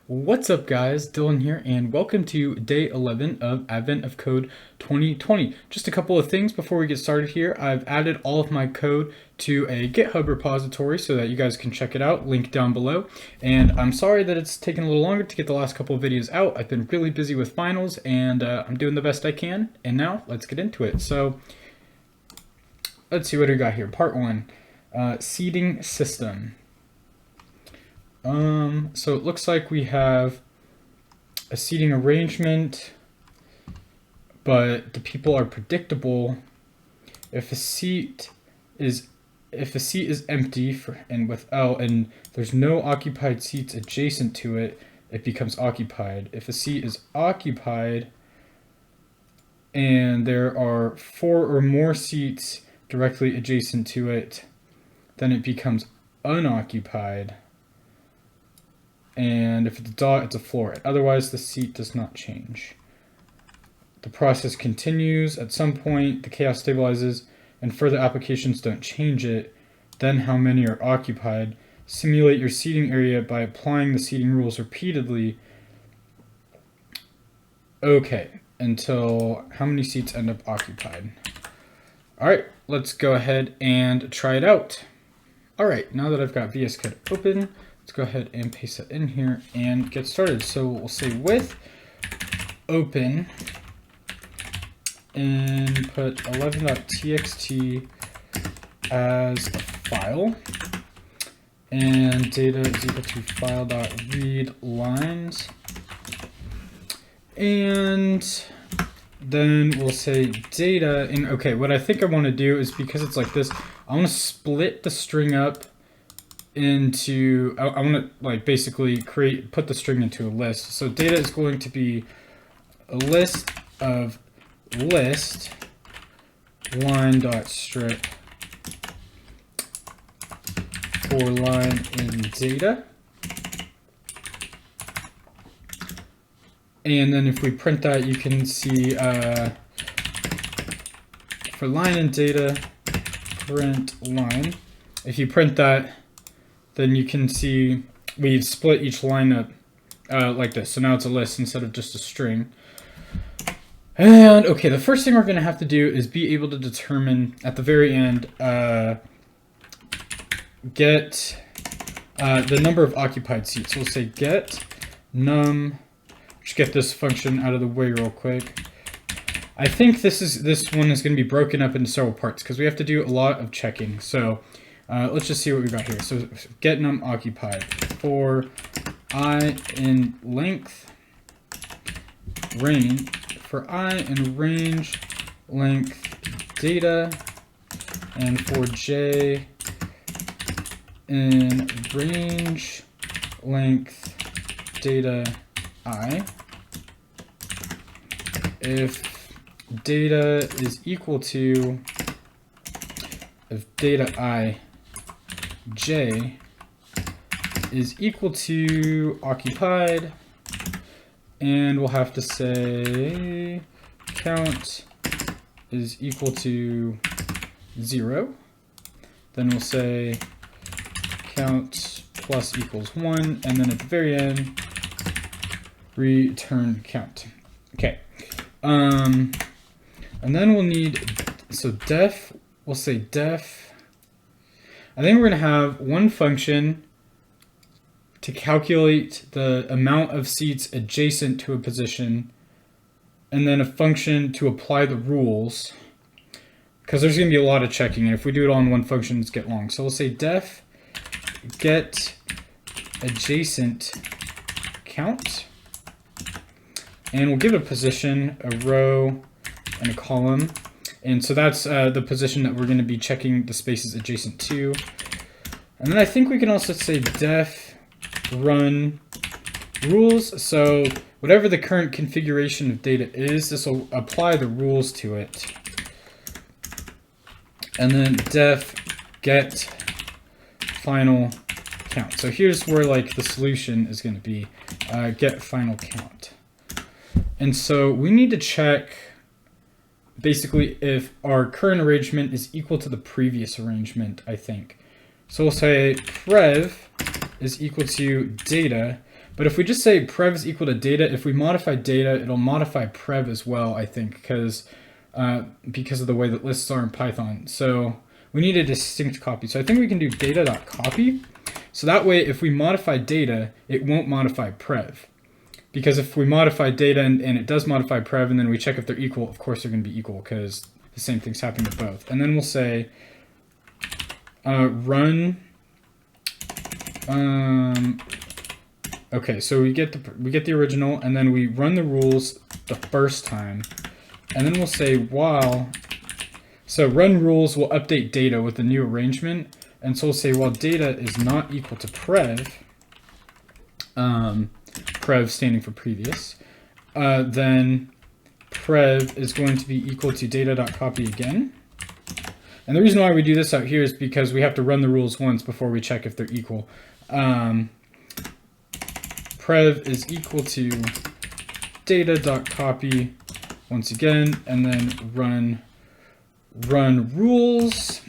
What's up guys, Dylan here, and welcome to day 11 of Advent of Code 2020. Just a couple of things before we get started here. I've added all of my code to a GitHub repository so that you guys can check it out, link down below. And I'm sorry that it's taken a little longer to get the last couple of videos out. I've been really busy with finals and I'm doing the best I can. And now let's get into it. So let's see what we got here. Part 1, seeding system. So it looks like we have a seating arrangement, but the people are predictable. If a seat is empty and there's no occupied seats adjacent to it, it becomes occupied. If a seat is occupied and there are 4 or more seats directly adjacent to it, then it becomes unoccupied. And if it's a dot, it's a floor. Otherwise, the seat does not change. The process continues. At some point, the chaos stabilizes and further applications don't change it. Then how many are occupied? Simulate your seating area by applying the seating rules repeatedly. Okay, until how many seats end up occupied. All right, let's go ahead and try it out. All right, now that I've got VS Code open, let's go ahead and paste it in here and get started. So we'll say with open and put 11.txt as a file, and data is equal to file.read lines, and then we'll say data. And okay, what I think I want to do is, because it's like this, I want to split the string up into, I want to like basically put the string into a list. So data is going to be a list of list line.strip for line in data. And then if we print that, you can see for line in data, print line. If you print that, then you can see we've split each line up like this. So now it's a list instead of just a string. And okay, the first thing we're going to have to do is be able to determine at the very end, get the number of occupied seats. So we'll say get num. Just get this function out of the way real quick. I think this one is going to be broken up into several parts because we have to do a lot of checking. So let's just see what we got here. So get num occupied for I in length range, for I in range length data, and for j in range length data I. If data is equal to, if data I j is equal to occupied, and we'll have to say count is equal to 0, then we'll say count plus equals 1, and then at the very end return count. Okay, and then we'll need, so def, we'll say def, I think we're going to have one function to calculate the amount of seats adjacent to a position, and then a function to apply the rules, because there's going to be a lot of checking, and if we do it all in one function, it's get long. So we'll say def get adjacent count, and we'll give it a position, a row, and a column. And so that's the position that we're going to be checking the spaces adjacent to. And then I think we can also say def run rules. So whatever the current configuration of data is, this will apply the rules to it. And then def get final count. So here's where like the solution is going to be get final count. And so we need to check basically if our current arrangement is equal to the previous arrangement, I think. So we'll say prev is equal to data, But if we just say prev is equal to data, if we modify data, it'll modify prev as well, I think, because of the way that lists are in Python. So we need a distinct copy. So I think we can do data.copy. So that way, if we modify data, it won't modify prev. Because if we modify data and it does modify prev, and then we check if they're equal, of course they're going to be equal because the same thing's happening to both. And then we'll say run. Okay, so we get the original, and then we run the rules the first time, and then we'll say while. So run rules will update data with the new arrangement, and so we'll say while data is not equal to prev. Prev standing for previous, then prev is going to be equal to data.copy again. And the reason why we do this out here is because we have to run the rules once before we check if they're equal. Prev is equal to data.copy once again, and then run rules.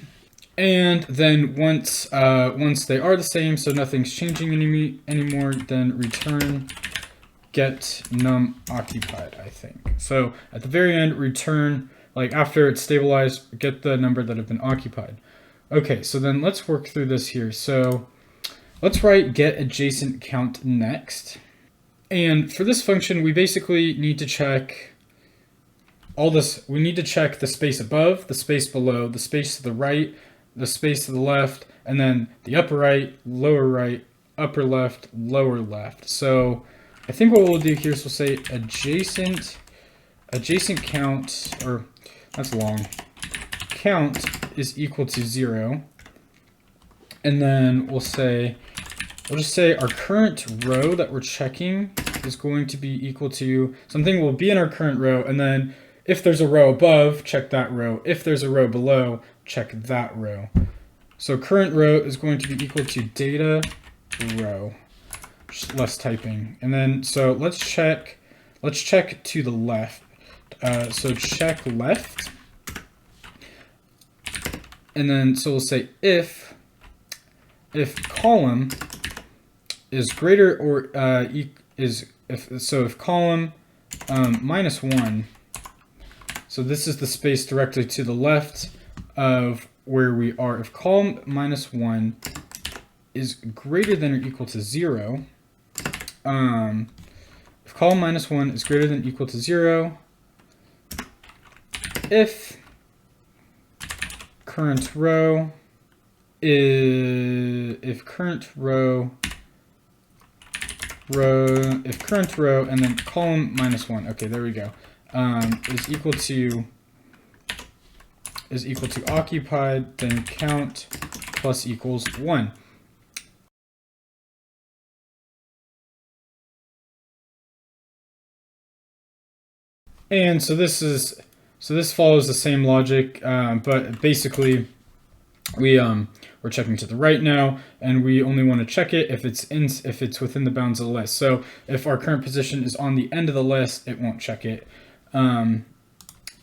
And then once they are the same, so nothing's changing anymore, then return get num occupied, I think. So at the very end, return, like after it's stabilized, get the number that have been occupied. Okay, so then let's work through this here. So let's write get adjacent count next. And for this function, we basically need to check all this. We need to check the space above, the space below, the space to the right, the space to the left, and then the upper right, upper left, lower left. So I think what we'll do here is we'll say adjacent count, or that's long, count is equal to 0. And then we'll just say our current row that we're checking is going to be equal to, something will be in our current row, and then if there's a row above, check that row. If there's a row below, check that row. So current row is going to be equal to data row. Just less typing. And then, so let's check to the left. So check left. And then, so we'll say if column is greater or if column -1, so this is the space directly to the left of where we are. If column -1 is greater than or equal to 0, if column -1 is greater than or equal to 0, if current row and then column -1, okay, there we go, is equal to occupied, then count plus equals 1. And so this follows the same logic, but basically we're checking to the right now, and we only want to check it if it's within the bounds of the list. So if our current position is on the end of the list, it won't check it. And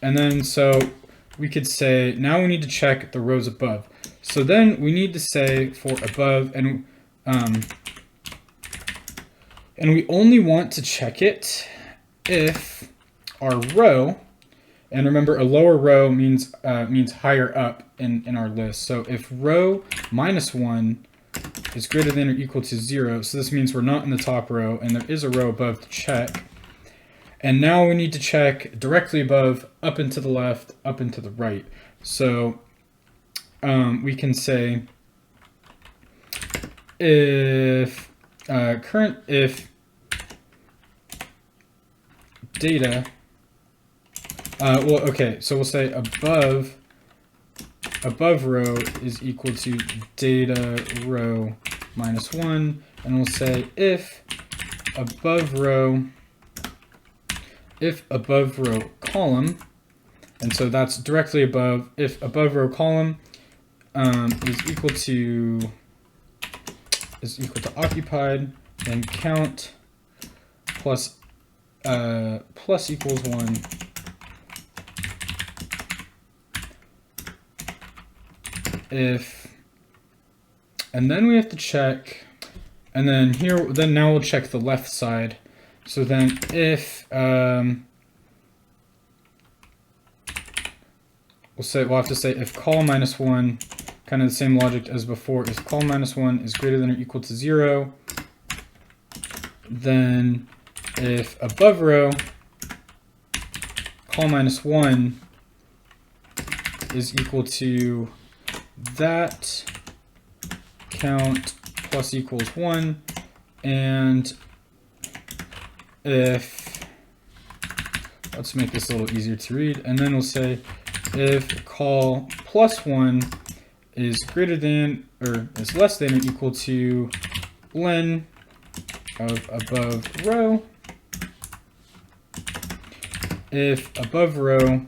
then so we could say now we need to check the rows above. So then we need to say for above, and we only want to check it if our row, and remember a lower row means higher up in our list. So if row -1 is greater than or equal to 0, so this means we're not in the top row and there is a row above to check. And now we need to check directly above, up and to the left, up and to the right. So we can say if data, well, okay, so we'll say above row is equal to data row -1, and we'll say if above row column, and so that's directly above, if above row column is equal to occupied, then count plus equals 1. And then we have to check And then here, then now we'll check the left side. So then if, we'll have to say if call minus 1, kind of the same logic as before, if call minus 1 is greater than or equal to 0, then if above row call minus 1 is equal to that count plus equals 1, and if, let's make this a little easier to read, and then we'll say if call plus 1 is greater than or is less than or equal to len of above row, if above row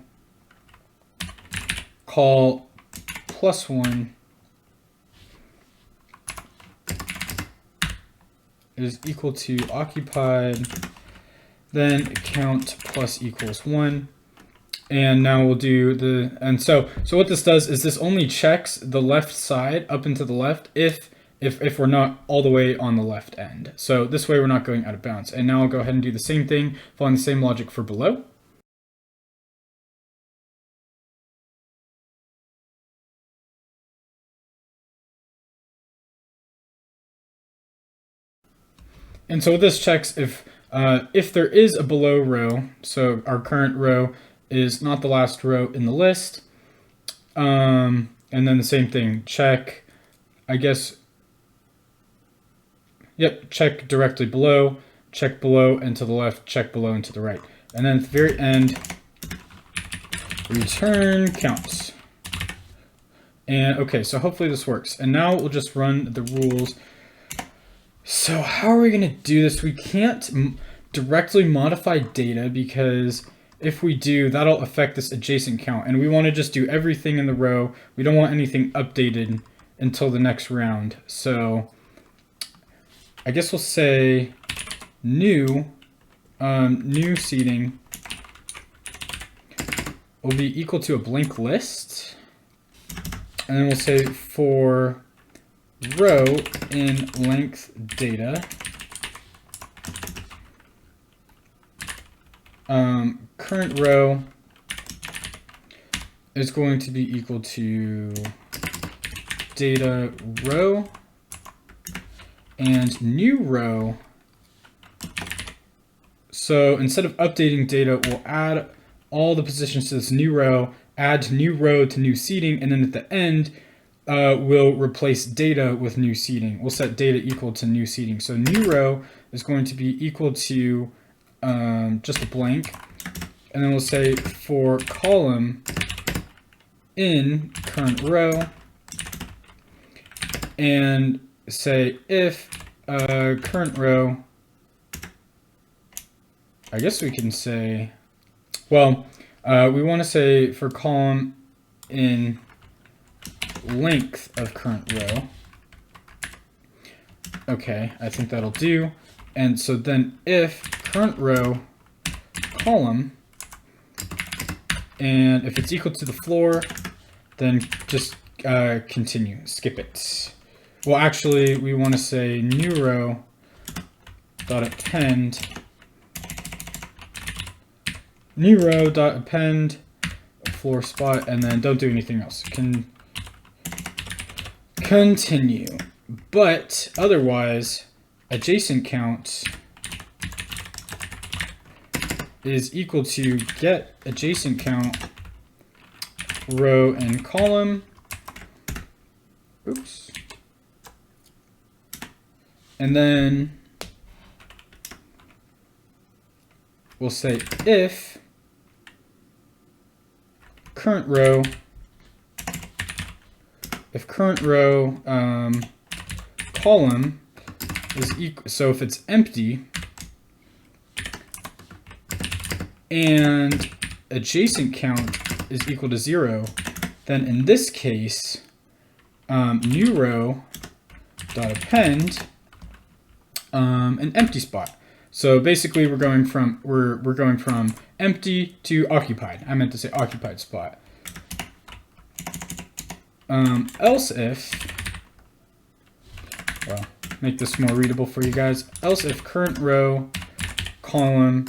call plus 1 is equal to occupied, then count plus equals 1. And now we'll do the, and so what this does is this only checks the left side up and to the left if we're not all the way on the left end. So this way we're not going out of bounds. And now I'll go ahead and do the same thing, following the same logic for below. And so this checks if there is a below row, so our current row is not the last row in the list. And then the same thing, check, I guess, yep, check directly below, check below and to the left, check below and to the right. And then at the very end, return counts. And okay, so hopefully this works. And now we'll just run the rules. So how are we going to do this? We can't directly modify data because if we do, that'll affect this adjacent count. And we want to just do everything in the row. We don't want anything updated until the next round. So I guess we'll say new seating will be equal to a blank list. And then we'll say for row in length data, current row is going to be equal to data row, and new row. So instead of updating data, we'll add all the positions to this new row, add new row to new seating, and then at the end, we'll replace data with new seating. We'll set data equal to new seating. So new row is going to be equal to just a blank. And then we'll say for column in current row, and say if current row, I guess we can say, well, we want to say for column in length of current row. Okay, I think that'll do. And so then if current row column, and if it's equal to the floor, then just continue, skip it. Well, actually, we want to say new row dot append, new row dot append floor spot, and then don't do anything else. Continue. But otherwise, adjacent count is equal to get adjacent count row and column. Oops. And then we'll say if current row, column is equal, so if it's empty and adjacent count is equal to 0, then in this case, new row dot append an empty spot. So basically we're going from empty to occupied. I meant to say occupied spot. Else if, well, make this more readable for you guys. Else if current row column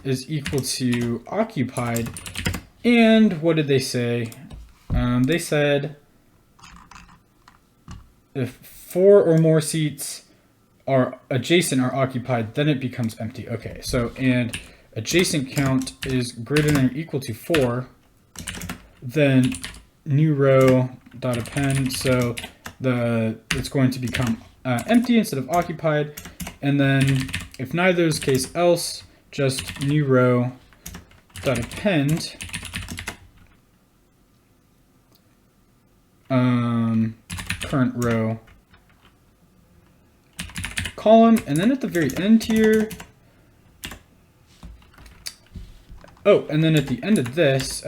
is equal to occupied, and what did they say? They said if 4 or more seats are adjacent or occupied, then it becomes empty. Okay, so and adjacent count is greater than or equal to 4, then new row dot append, so it's going to become empty instead of occupied. And then if neither is the case, else just new row dot append current row column, and then at the very end here, oh, and then at the end of this,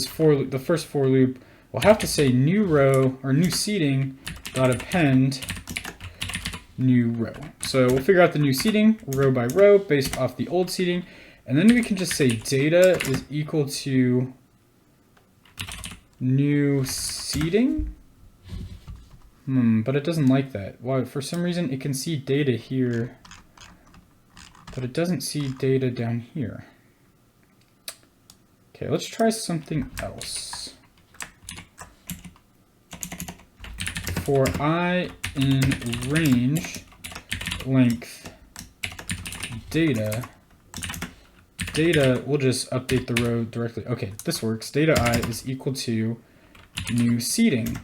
for loop, the first for loop, we'll have to say new row or new seating dot append new row. So we'll figure out the new seating row by row based off the old seating, and then we can just say data is equal to new seating. But it doesn't like that. Why? For some reason it can see data here, but it doesn't see data down here. Okay, let's try something else. For I in range length data, we'll just update the row directly. Okay, this works. Data I is equal to new seating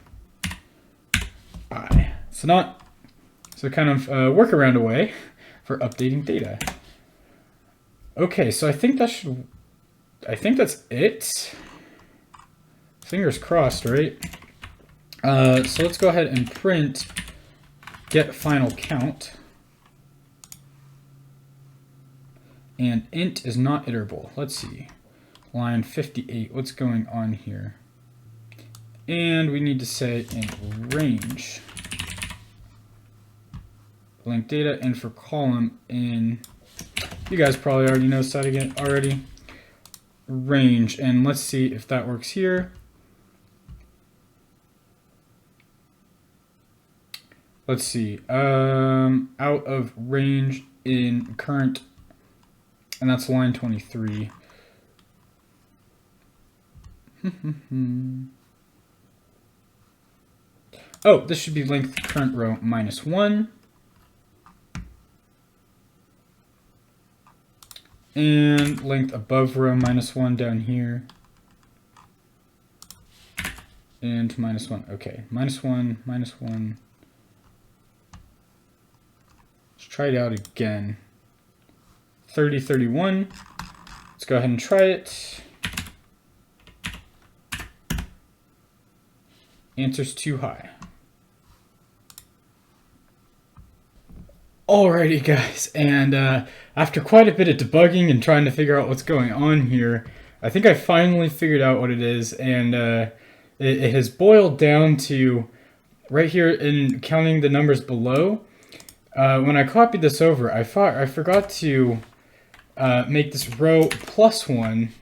I. So kind of workaround away for updating data. Okay, so I think that's it. Fingers crossed, right? So let's go ahead and print get final count. And int is not iterable. Let's see. Line 58, what's going on here? And we need to say in range length data, and for column in, you guys probably already know this again already, range, and let's see if that works here. Let's see, out of range in current, and that's line 23. Oh, this should be length current row -1. And length above row -1 down here. And -1, okay, -1, -1. Let's try it out again. 30, 31. Let's go ahead and try it. Answer's too high. Alrighty guys, and after quite a bit of debugging and trying to figure out what's going on here, I think I finally figured out what it is, and it has boiled down to right here in counting the numbers below. When I copied this over, I forgot to make this row +1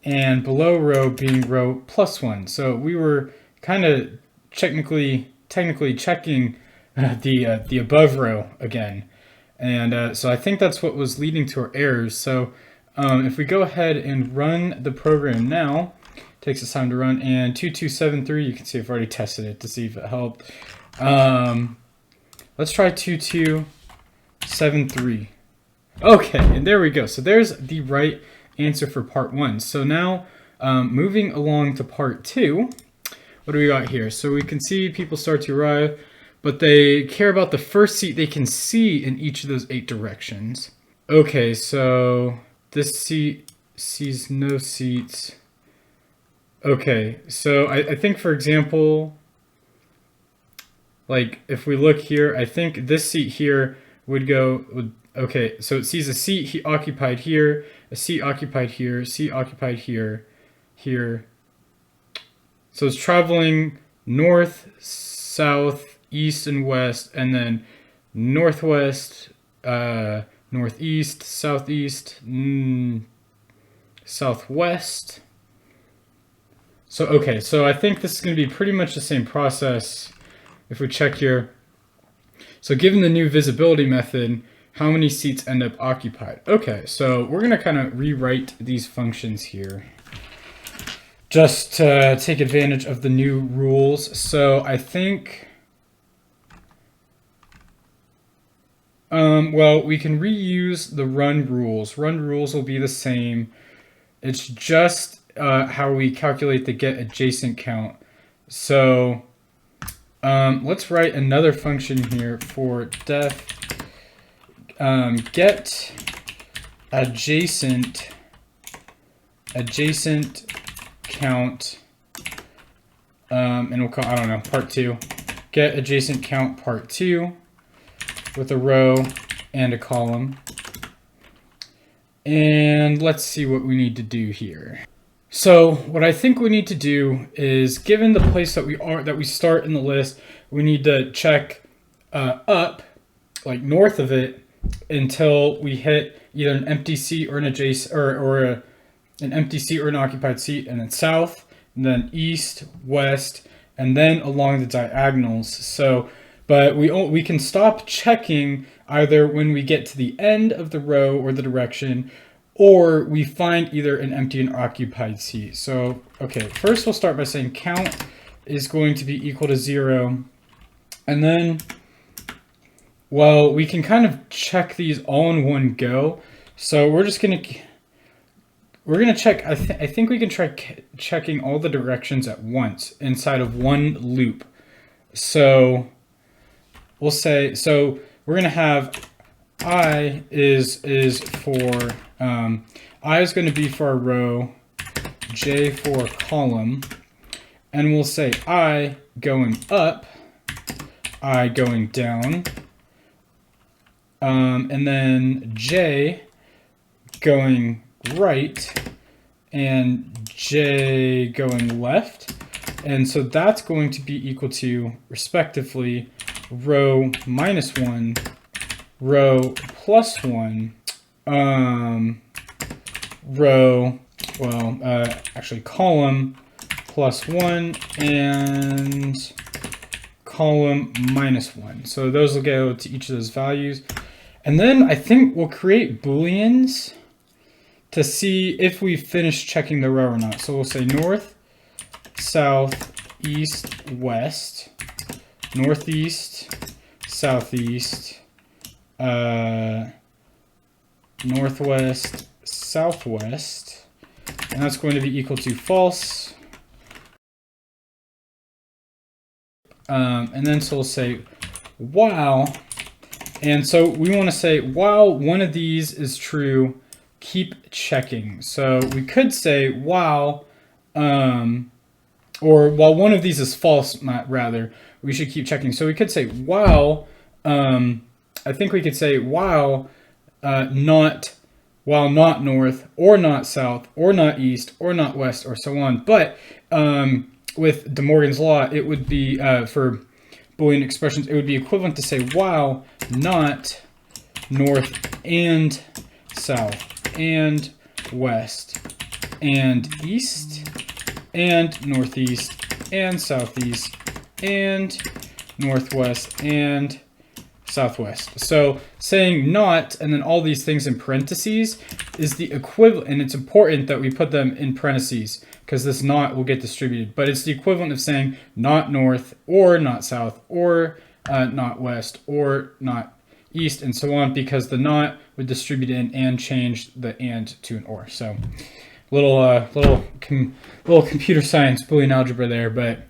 and below row being row +1. So we were kind of technically checking the above row again, and so I think that's what was leading to our errors. So if we go ahead and run the program now, it takes us time to run, and 2273, you can see I've already tested it to see if it helped. Let's try 2273. Okay, and there we go. So there's the right answer for part 1. So now moving along to part 2, what do we got here? So we can see people start to arrive, but they care about the first seat they can see in each of those 8 directions. Okay, so this seat sees no seats. Okay, so I think, for example, like if we look here, I think this seat here would go, okay, so it sees a seat occupied here, a seat occupied here, seat occupied here, here. So it's traveling north, south, east and west, and then northwest, northeast, southeast, southwest. So okay, so I think this is going to be pretty much the same process. If we check here, So given the new visibility method, how many seats end up occupied? Okay, so we're going to kind of rewrite these functions here just to take advantage of the new rules. So I think, well, we can reuse the run rules. Run rules will be the same. It's just how we calculate the get adjacent count. So let's write another function here for def get adjacent count, and we'll call, I don't know, part 2. Get adjacent count part 2 with a row and a column. And let's see what we need to do here. So what I think we need to do is, given the place that we start in the list, we need to check up, like north of it, until we hit either an empty seat or an adjacent an empty seat or an occupied seat, and then south, and then east, west, and then along the diagonals. So, but we can stop checking either when we get to the end of the row or the direction, or we find either an empty and occupied seat. So, okay, first we'll start by saying count is going to be equal to 0. And then, well, we can kind of check these all in one go. So we're going to check, I think we can try checking all the directions at once inside of one loop. So we'll say, so we're going to have I is for, I is going to be for our row, J for column, and we'll say I going up, I going down, and then J going right, and J going left. And so that's going to be equal to, respectively, row -1, row +1, row, well, actually column +1 and column -1. So those will go to each of those values. And then I think we'll create Booleans to see if we finish checking the row or not. So we'll say north, south, east, west, northeast, southeast, northwest, southwest, and that's going to be equal to false. And then so we'll say while, and so we want to say while one of these is true, keep checking. So we could say while, or while one of these is false, rather, we should keep checking. So we could say while, I think we could say while not north, or not south, or not east, or not west, or so on. But with De Morgan's law, it would be, for Boolean expressions, it would be equivalent to say while not north and south and west and east and northeast and southeast and northwest and southwest. So saying not and then all these things in parentheses is the equivalent, and it's important that we put them in parentheses because this not will get distributed, but it's the equivalent of saying not north or not south or not west or not east and so on, because the not would distribute in and change the and to an or. So little computer science Boolean algebra there, but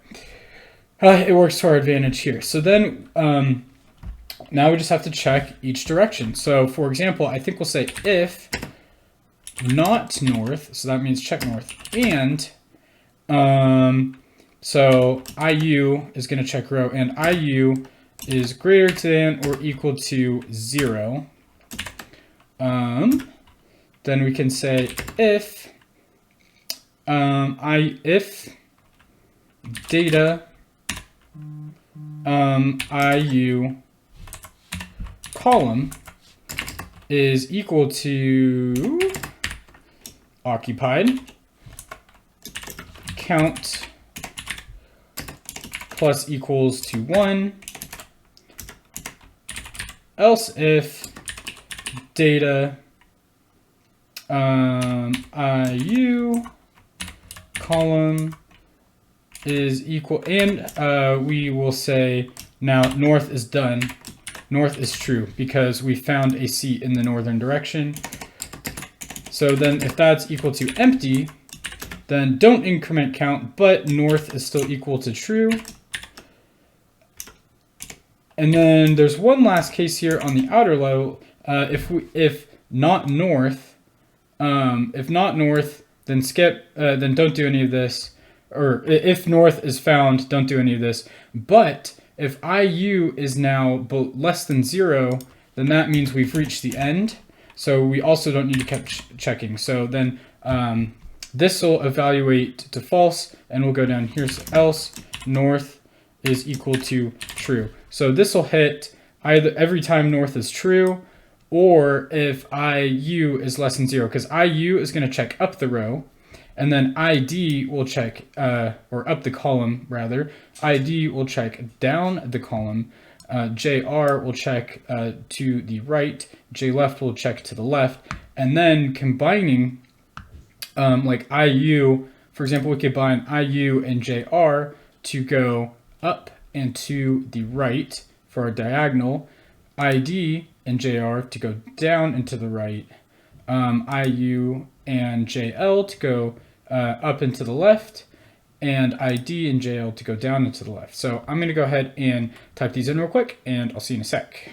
it works to our advantage here. So then now we just have to check each direction. So for example, I think we'll say if not north, so that means check north, and so IU is going to check row, and IU is greater than or equal to 0. Then we can say if if data IU column is equal to occupied count plus equals to 1 else if data IU column is equal, and we will say now north is done. North is true because we found a seat in the northern direction. So then if that's equal to empty, then don't increment count, but north is still equal to true. And then there's one last case here on the outer level. If not north, then skip, then don't do any of this. Or if north is found, don't do any of this. But if IU is now less than 0, then that means we've reached the end. So we also don't need to keep checking. So then this will evaluate to false, and we'll go down here. So else north is equal to true. So this will hit either every time north is true, or if IU is less than 0, because IU is going to check up the row, and then ID will check, or up the column rather. ID will check down the column. JR will check to the right. JLeft will check to the left. And then combining, like IU, for example, we could combine IU and JR to go up and to the right for our diagonal. ID and JR to go down and to the right. IU and JL to go up and to the left, and ID and JL to go down and to the left. So I'm going to go ahead and type these in real quick, and I'll see you in a sec.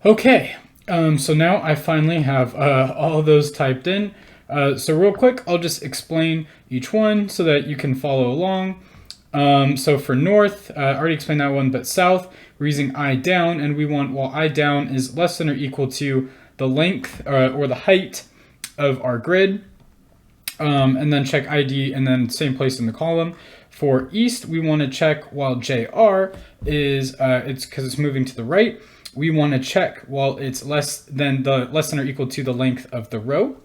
Okay, so now I finally have all of those typed in. So real quick, I'll just explain each one so that you can follow along. So for north, I already explained that one, but south, we're using I down, and we want, while I down is less than or equal to the length or the height of our grid, and then check ID, and then same place in the column. For east, we want to check while JR is, it's because it's moving to the right, we want to check while it's less than or equal to the length of the row.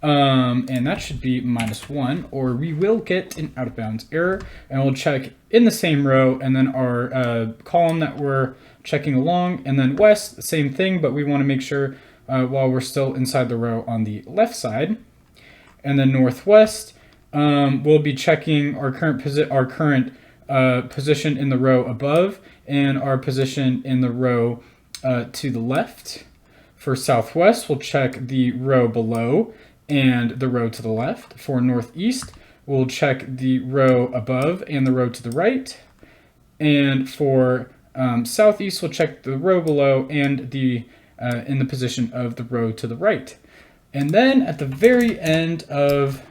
And that should be -1, or we will get an out of bounds error, and we'll check in the same row, and then our column that we're checking along, and then west, same thing, but we want to make sure while we're still inside the row on the left side. And then northwest, we'll be checking our current position in the row above and our position in the row to the left. For southwest, we'll check the row below and the row to the left. For northeast, we'll check the row above and the row to the right. And for southeast, we'll check the row below and the in the position of the row to the right. And then at the very end of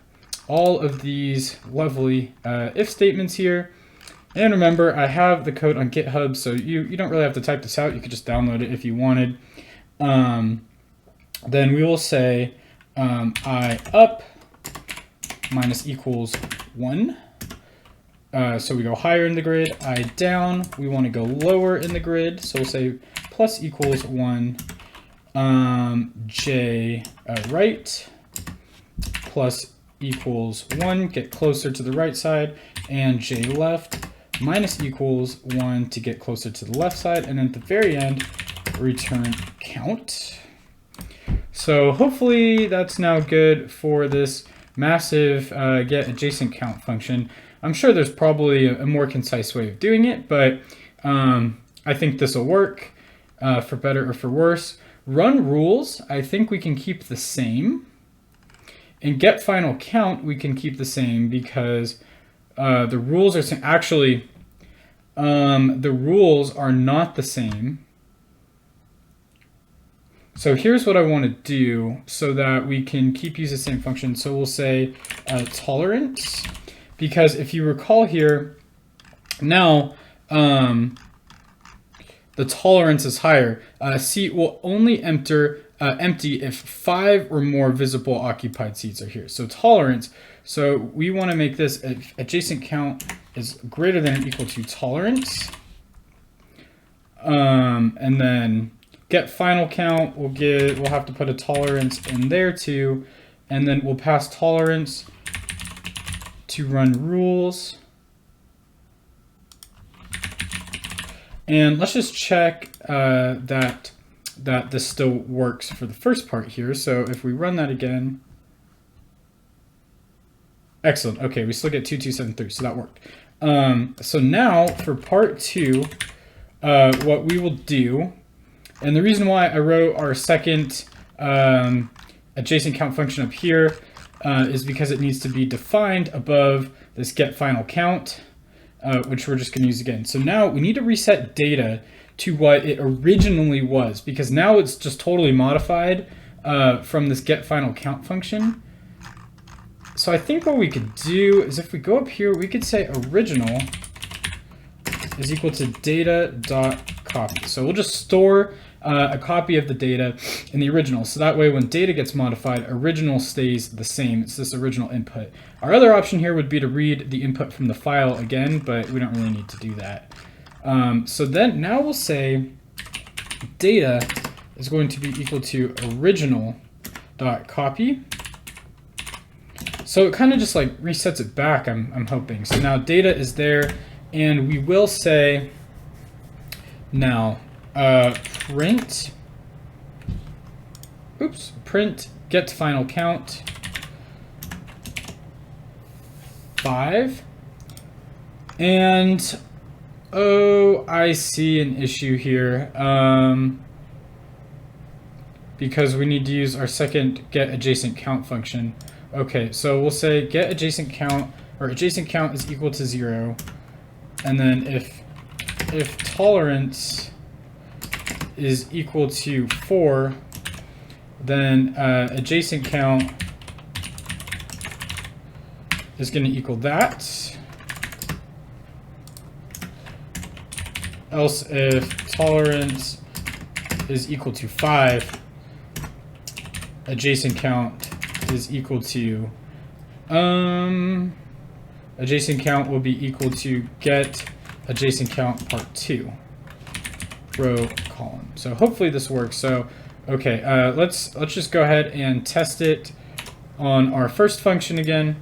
all of these lovely if statements here, and remember, I have the code on GitHub, so you don't really have to type this out. You could just download it if you wanted. Then we will say I up minus equals 1. So we go higher in the grid. I down, we want to go lower in the grid. So we'll say plus equals 1. J right plus equals 1, get closer to the right side, and J left minus equals 1 to get closer to the left side, and then at the very end, return count. So hopefully that's now good for this massive get adjacent count function. I'm sure there's probably a more concise way of doing it, but I think this will work for better or for worse. Run rules, I think we can keep the same. And get final count, we can keep the same because the rules are actually the rules are not the same. So here's what I want to do so that we can keep using the same function. So we'll say tolerance, because if you recall here, now the tolerance is higher. Seat will only empty if 5 or more visible occupied seats are here. So tolerance, so we want to make this adjacent count is greater than or equal to tolerance. And then get final count, we'll have to put a tolerance in there too. And then we'll pass tolerance to run rules. And let's just check that this still works for the first part here. So if we run that again, excellent. Okay, we still get 2273, so that worked. So now for part 2, what we will do, and the reason why I wrote our second adjacent count function up here is because it needs to be defined above this get final count, which we're just going to use again. So now we need to reset data to what it originally was, because now it's just totally modified from this get final count function. So I think what we could do is if we go up here, we could say original is equal to data.copy. So we'll just store a copy of the data in the original. So that way when data gets modified, original stays the same. It's this original input. Our other option here would be to read the input from the file again, but we don't really need to do that. So then now we'll say data is going to be equal to original.copy. So it kind of just like resets it back, I'm hoping. So now data is there, and we will say now print get final count 5. And oh, I see an issue here, because we need to use our second get adjacent count function. Okay, so we'll say get adjacent count, or adjacent count is equal to 0, and then if tolerance is equal to 4, then adjacent count is going to equal that. Else, if tolerance is equal to 5, adjacent count is equal to adjacent count will be equal to get adjacent count part 2 row column. So hopefully this works. So okay, let's just go ahead and test it on our first function again.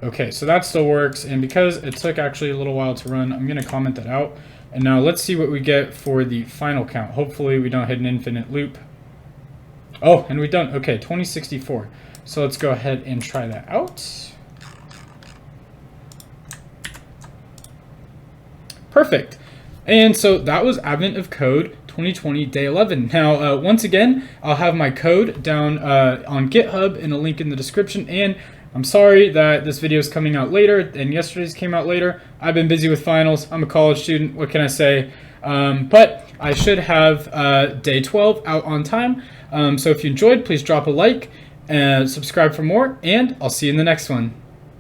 Okay, so that still works, and because it took actually a little while to run, I'm going to comment that out. And now let's see what we get for the final count. Hopefully we don't hit an infinite loop. Oh, and we don't. Okay, 2064. So let's go ahead and try that out. Perfect. And so that was Advent of Code 2020 Day 11. Now, once again, I'll have my code down on GitHub in a link in the description. And I'm sorry that this video is coming out later and yesterday's came out later. I've been busy with finals. I'm a college student. What can I say? But I should have day 12 out on time. So if you enjoyed, please drop a like and subscribe for more, and I'll see you in the next one.